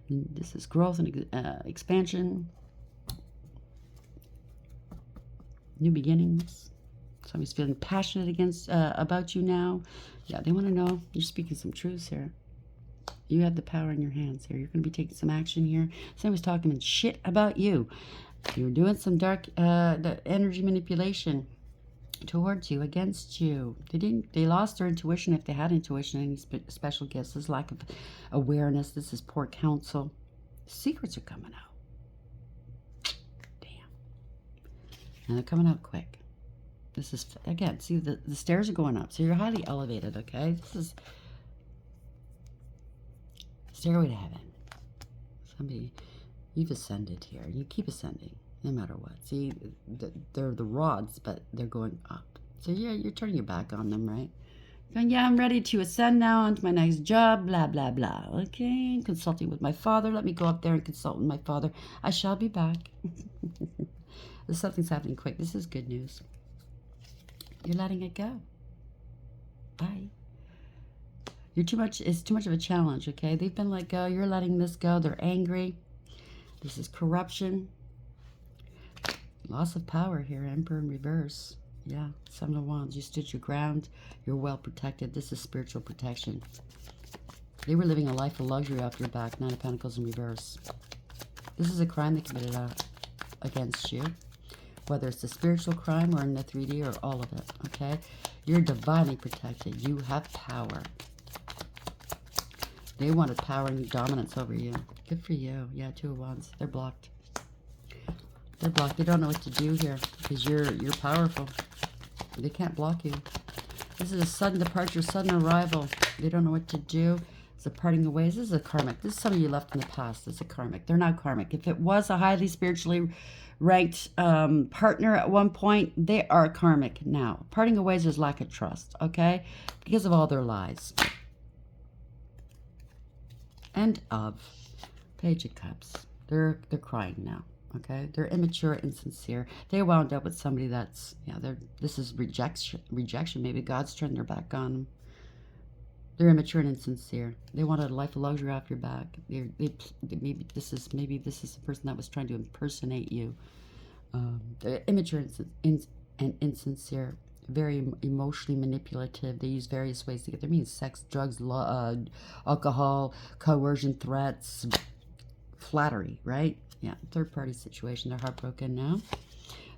This is growth and expansion. New beginnings. Somebody's feeling passionate about you now. Yeah, they want to know. You're speaking some truths here. You have the power in your hands here. You're going to be taking some action here. Somebody's talking shit about you. You're doing some dark energy manipulation towards you, against you. They lost their intuition, if they had intuition, any special gifts. This lack of awareness. This is poor counsel. Secrets are coming out. Damn. And they're coming out quick. This is, again, see, the stairs are going up. So you're highly elevated, okay? This is stairway to heaven. Somebody, you've ascended here. You keep ascending, no matter what. See, they're the rods, but they're going up. So yeah, you're turning your back on them, right? Going, yeah, I'm ready to ascend now onto my next job, blah, blah, blah. Okay, consulting with my father. Let me go up there and consult with my father. I shall be back. Something's happening quick. This is good news. You're letting it go. Bye. You're too much. It's too much of a challenge, okay? They've been let go. You're letting this go. They're angry. This is corruption. Loss of power here. Emperor in reverse. Yeah. Seven of Wands. You stood your ground. You're well protected. This is spiritual protection. They were living a life of luxury off your back. Nine of Pentacles in reverse. This is a crime they committed against you. Whether it's a spiritual crime or in the 3D or all of it, okay? You're divinely protected. You have power. They wanted power and dominance over you. Good for you. Yeah, Two of Wands. They're blocked. They're blocked. They don't know what to do here because you're powerful. They can't block you. This is a sudden departure, sudden arrival. They don't know what to do. It's a parting of ways. This is a karmic. This is somebody you left in the past. It's a karmic. They're now karmic. If it was a highly spiritually ranked partner at one point, they are karmic now. Parting of ways is lack of trust, okay? Because of all their lies. End of. Page of Cups. They're crying now, okay? They're immature, insincere. They wound up with somebody that's, yeah, this is rejection. Maybe God's turned their back on them. They're immature and insincere. They wanted a life of luxury off your back. Maybe this is the person that was trying to impersonate you. They're immature and insincere. Very emotionally manipulative. They use various ways to get their means: sex, drugs, alcohol, coercion, threats, flattery. Right? Yeah. Third party situation. They're heartbroken now.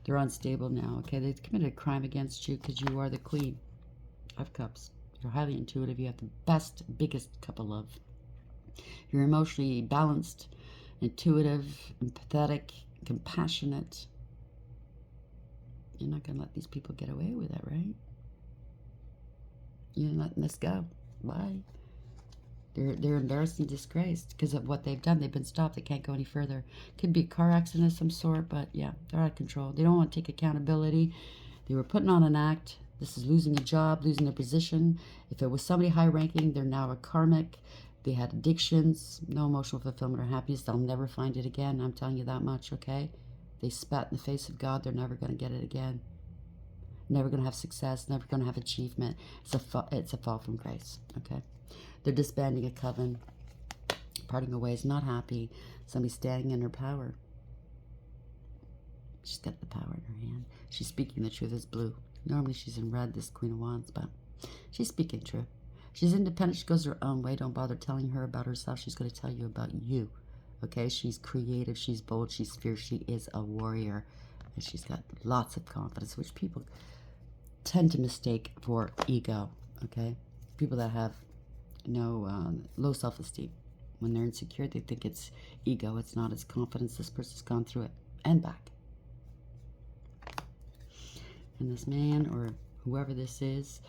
They're unstable now. Okay. They've committed a crime against you because you are the Queen of Cups. You're highly intuitive. You have the best, biggest cup of love. You're emotionally balanced, intuitive, empathetic, compassionate. You're not going to let these people get away with it, right? You're letting this go. Bye. They're embarrassed and disgraced because of what they've done. They've been stopped. They can't go any further. Could be a car accident of some sort, but yeah, they're out of control. They don't want to take accountability. They were putting on an act. This is losing a job, losing their position. If it was somebody high ranking, they're now a karmic. They had addictions, no emotional fulfillment or happiness. They'll never find it again. I'm telling you that much, okay? They spat in the face of God. They're never going to get it again. Never going to have success. Never going to have achievement. It's a fall from grace, okay? They're disbanding a coven. Parting ways, not happy. Somebody standing in her power. She's got the power in her hand. She's speaking the truth. It's blue. Normally she's in red, this Queen of Wands, but she's speaking truth. She's independent. She goes her own way. Don't bother telling her about herself. She's going to tell you about you. Okay? She's creative. She's bold. She's fierce. She is a warrior. And she's got lots of confidence, which people tend to mistake for ego. Okay? People that have low self-esteem. When they're insecure, they think it's ego. It's not. It's confidence. This person's gone through it and back. And this man or whoever this is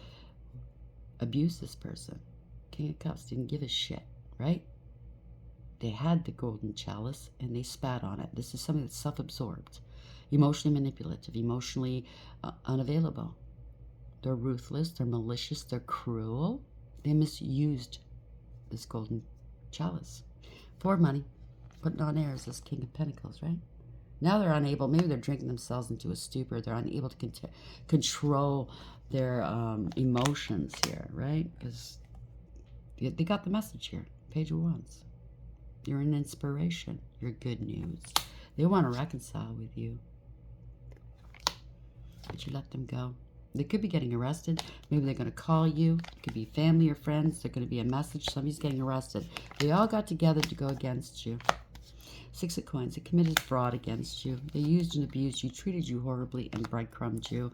abused this person. King of Cups didn't give a shit, right? They had the golden chalice and they spat on it. This is something that's self-absorbed, emotionally manipulative, emotionally unavailable. They're ruthless, they're malicious, they're cruel. They misused this golden chalice for money, putting on airs as King of Pentacles, right? Now they're unable, maybe they're drinking themselves into a stupor. They're unable to control their emotions here, right? Because they got the message here. Page of Wands. You're an inspiration. You're good news. They want to reconcile with you. But you let them go. They could be getting arrested. Maybe they're going to call you. It could be family or friends. There's going to be a message. Somebody's getting arrested. They all got together to go against you. Six of Coins. They committed fraud against you. They used and abused you, treated you horribly, and breadcrumbed you.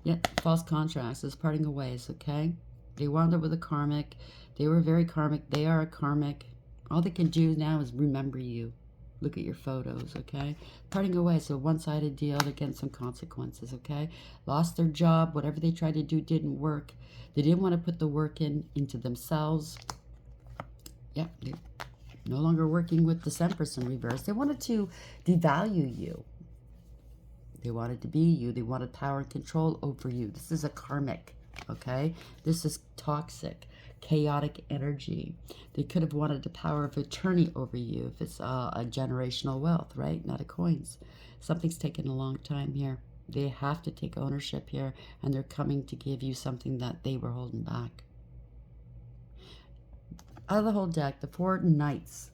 Yet, false contracts. There's parting of ways, okay? They wound up with a karmic. They were very karmic. They are a karmic. All they can do now is remember you. Look at your photos, okay? Parting away, so one-sided deal. They're getting some consequences, okay? Lost their job. Whatever they tried to do didn't work. They didn't want to put the work into themselves. Yeah, they're no longer working with the Empress in reverse. They wanted to devalue you. They wanted to be you. They wanted power and control over you. This is a karmic, okay? This is toxic, chaotic energy. They could have wanted the power of attorney over you if it's a generational wealth, right? Not a coins. Something's taken a long time here. They have to take ownership here, and they're coming to give you something that they were holding back. Out of the whole deck, the four knights,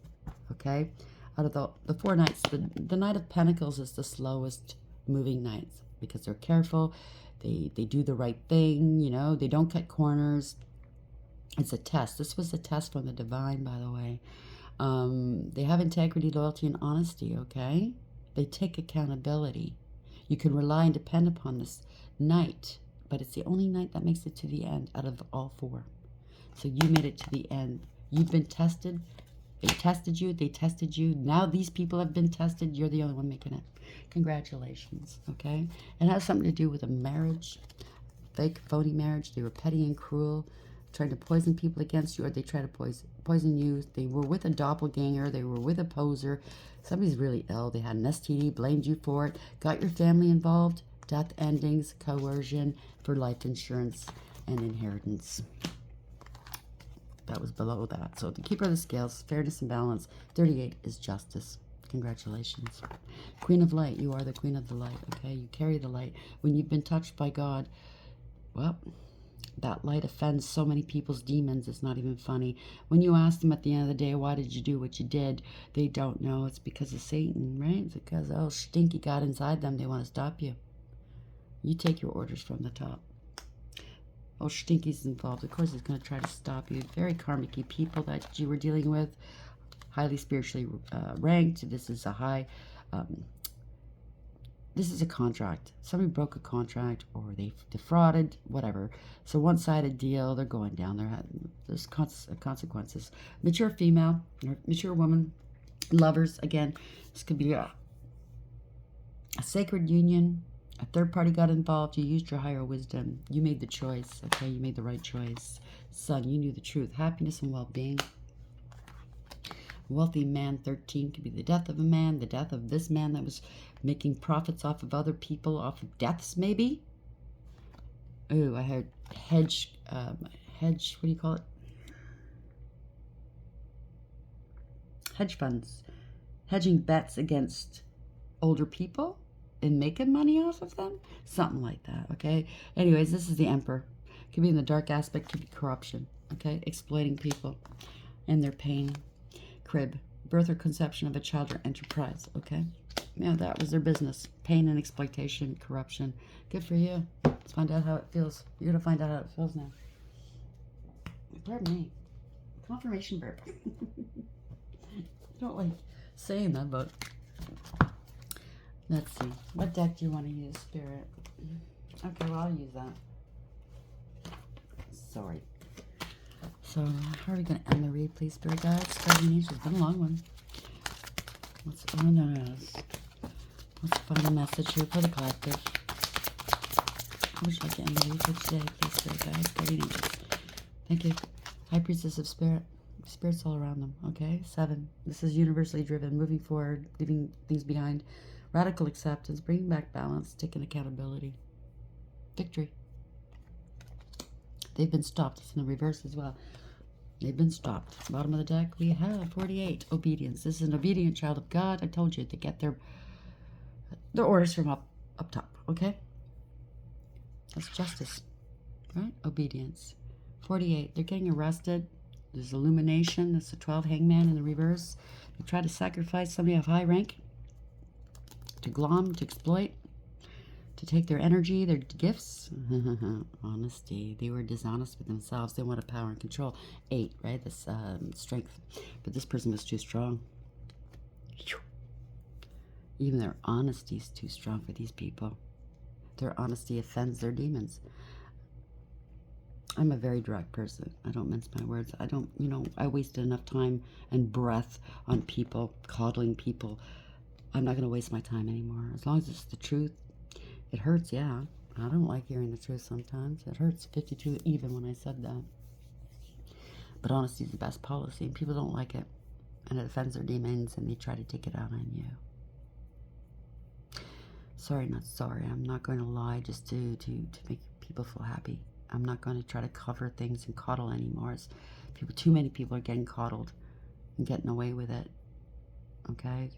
okay? Out of the four knights, the Knight of Pentacles is the slowest moving knights because they're careful. They do the right thing, you know. They don't cut corners. It's a test. This was a test from the divine, by the way. They have integrity, loyalty, and honesty, okay? They take accountability. You can rely and depend upon this knight, but it's the only knight that makes it to the end out of all four. So you made it to the end. You've been tested. They tested you. They tested you. Now these people have been tested. You're the only one making it. Congratulations, okay? It has something to do with a marriage, fake, phony marriage. They were petty and cruel, trying to poison people against you, or they try to poison you. They were with a doppelganger. They were with a poser. Somebody's really ill. They had an STD, blamed you for it, got your family involved, death endings, coercion for life insurance, and inheritance. That was below that. So the keeper of the scales, fairness and balance. 38 is justice. Congratulations. Queen of light. You are the queen of the light, okay? You carry the light. When you've been touched by God, well, that light offends so many people's demons. It's not even funny. When you ask them at the end of the day, why did you do what you did? They don't know. It's because of Satan, right? It's because, oh, stinky got inside them. They want to stop you. You take your orders from the top. Oh, Stinky's involved. Of course, he's going to try to stop you. Very karmic-y people that you were dealing with. Highly spiritually ranked. This is a high... this is a contract. Somebody broke a contract or they defrauded, whatever. So one-sided deal. They're going down. There's consequences. Mature female, or mature woman, lovers. Again, this could be a sacred union. A third party got involved. You used your higher wisdom. You made the choice. Okay, you made the right choice. Son, you knew the truth. Happiness and well-being. Wealthy man 13 could be the death of a man, the death of this man that was making profits off of other people, off of deaths maybe. Ooh, I heard hedge, what do you call it? Hedge funds. Hedging bets against older people and making money off of them. Something like that, okay? Anyways, this is the Emperor. Could be in the dark aspect, could be corruption, okay? Exploiting people and their pain. Crib. Birth or conception of a child or enterprise, okay? Yeah, that was their business. Pain and exploitation, corruption. Good for you. Let's find out how it feels. You're going to find out how it feels now. Pardon me. Confirmation verb. I don't like saying that, but let's see. What deck do you want to use, Spirit? Okay, well, I'll use that. Sorry. So, how are we going to end the read, please, Spirit Guides? Guardian Angels. It's been a long one. What's on us? Let's find a message here for the collective. How would you like to end the read for today, please, Spirit Guides? Guardian Angels. Thank you. High Priestess of Spirit. Spirits all around them, okay? 7. This is universally driven, moving forward, leaving things behind. Radical acceptance, bringing back balance, taking accountability. Victory. They've been stopped. It's in the reverse as well. They've been stopped. Bottom of the deck, we have 48. Obedience. This is an obedient child of God. I told you to get their orders from up top, okay? That's justice, right? Obedience. 48. They're getting arrested. There's illumination. That's the 12 hangman in the reverse. They try to sacrifice somebody of high rank to glom, to exploit, to take their energy, their gifts. Honesty. They were dishonest with themselves. They wanted power and control. 8, right? This strength. But this person was too strong. Even their honesty is too strong for these people. Their honesty offends their demons. I'm a very direct person. I don't mince my words. I don't, I wasted enough time and breath on people, coddling people. I'm not going to waste my time anymore. As long as it's the truth. It hurts, yeah. I don't like hearing the truth sometimes. It hurts 52 even when I said that. But honesty is the best policy, and people don't like it. And it offends their demons, and they try to take it out on you. Sorry, not sorry. I'm not going to lie just to make people feel happy. I'm not going to try to cover things and coddle anymore. Too many people are getting coddled and getting away with it. Okay?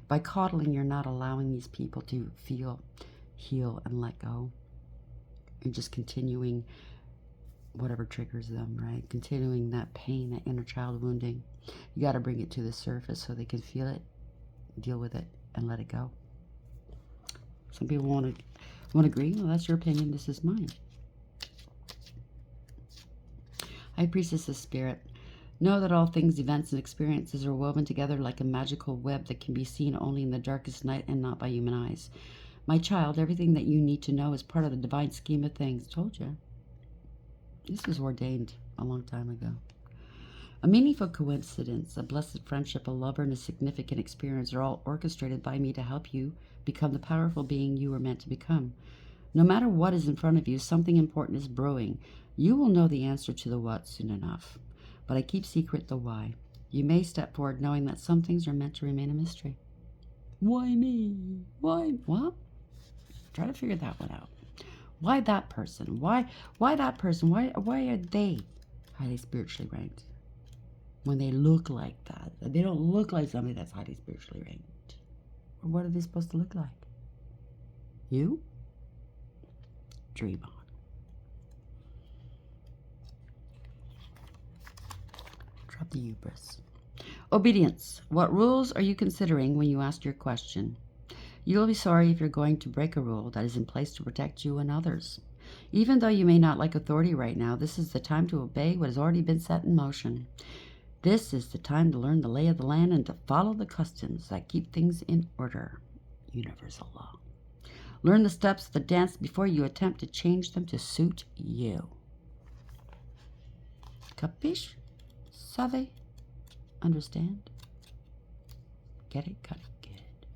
By coddling, you're not allowing these people to feel, heal, and let go. You're just continuing whatever triggers them, right? Continuing that pain, that inner child wounding. You got to bring it to the surface so they can feel it, deal with it, and let it go. Some people won't agree. Well, that's your opinion. This is mine. High Priestess of Spirit. Know that all things, events, and experiences are woven together like a magical web that can be seen only in the darkest night and not by human eyes. My child, everything that you need to know is part of the divine scheme of things. Told you. This was ordained a long time ago. A meaningful coincidence, a blessed friendship, a lover, and a significant experience are all orchestrated by me to help you become the powerful being you were meant to become. No matter what is in front of you, something important is brewing. You will know the answer to the what soon enough. But I keep secret the why. You may step forward knowing that some things are meant to remain a mystery. Why me? Why? What? Try to figure that one out. Why that person? Why that person? Why are they highly spiritually ranked? When they look like that. They don't look like somebody that's highly spiritually ranked. Or what are they supposed to look like? You? Dream on. Drop the hubris. Obedience. What rules are you considering when you ask your question? You'll be sorry if you're going to break a rule that is in place to protect you and others. Even though you may not like authority right now, this is the time to obey what has already been set in motion. This is the time to learn the lay of the land and to follow the customs that keep things in order. Universal law. Learn the steps of the dance before you attempt to change them to suit you. Capiche? Savez? Understand? Get it? Got it? Good.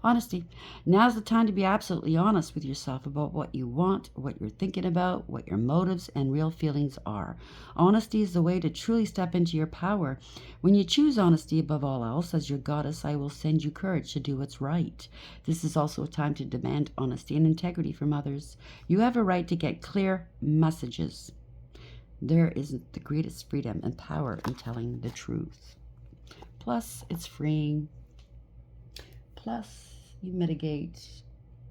Honesty. Now's the time to be absolutely honest with yourself about what you want, what you're thinking about, what your motives and real feelings are. Honesty is the way to truly step into your power. When you choose honesty above all else, as your goddess, I will send you courage to do what's right. This is also a time to demand honesty and integrity from others. You have a right to get clear messages. There is the greatest freedom and power in telling the truth. Plus, it's freeing. Plus, you mitigate.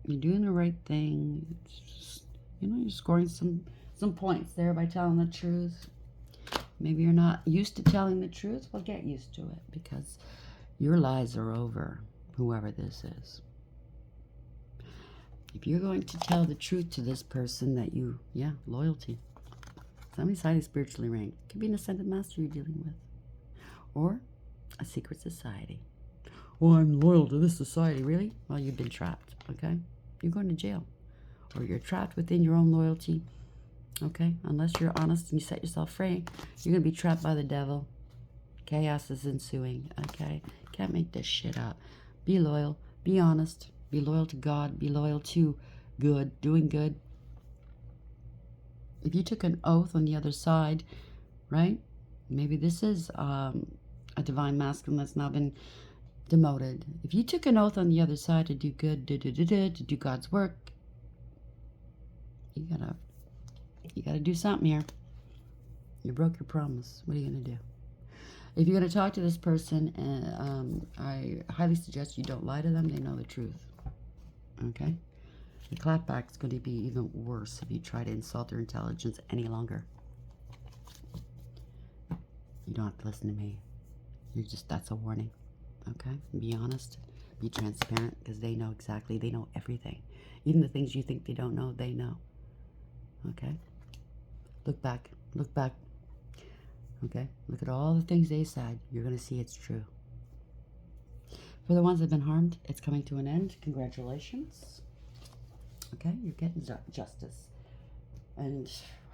You're doing the right thing. It's just, you're scoring some points there by telling the truth. Maybe you're not used to telling the truth. Well, get used to it, because your lies are over, whoever this is. If you're going to tell the truth to this person that loyalty. Somebody's highly spiritually ranked. Could be an ascended master you're dealing with. Or a secret society. Well, I'm loyal to this society. Really? Well, you've been trapped, okay? You're going to jail. Or you're trapped within your own loyalty, okay? Unless you're honest and you set yourself free, you're going to be trapped by the devil. Chaos is ensuing, okay? Can't make this shit up. Be loyal. Be honest. Be loyal to God. Be loyal to good. Doing good. If you took an oath on the other side, right? Maybe this is a divine masculine that's now been demoted. If you took an oath on the other side to do good, to do God's work, you gotta do something here. You broke your promise. What are you gonna do? If you're gonna talk to this person, I highly suggest you don't lie to them. They know the truth. Okay? The clapback's going to be even worse if you try to insult their intelligence any longer. You don't have to listen to me. That's a warning. Okay? Be honest. Be transparent, because they know exactly. They know everything. Even the things you think they don't know, they know. Okay? Look back. Look back. Okay? Look at all the things they said. You're going to see it's true. For the ones that have been harmed, it's coming to an end. Congratulations. Okay? You're getting justice. And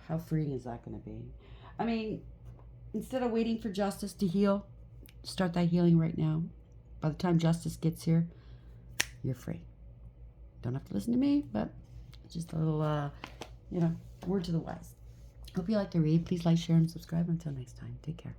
how freeing is that going to be? I mean, instead of waiting for justice to heal, start that healing right now. By the time justice gets here, you're free. Don't have to listen to me, but just a little, word to the wise. Hope you like the read. Please like, share, and subscribe. Until next time, take care.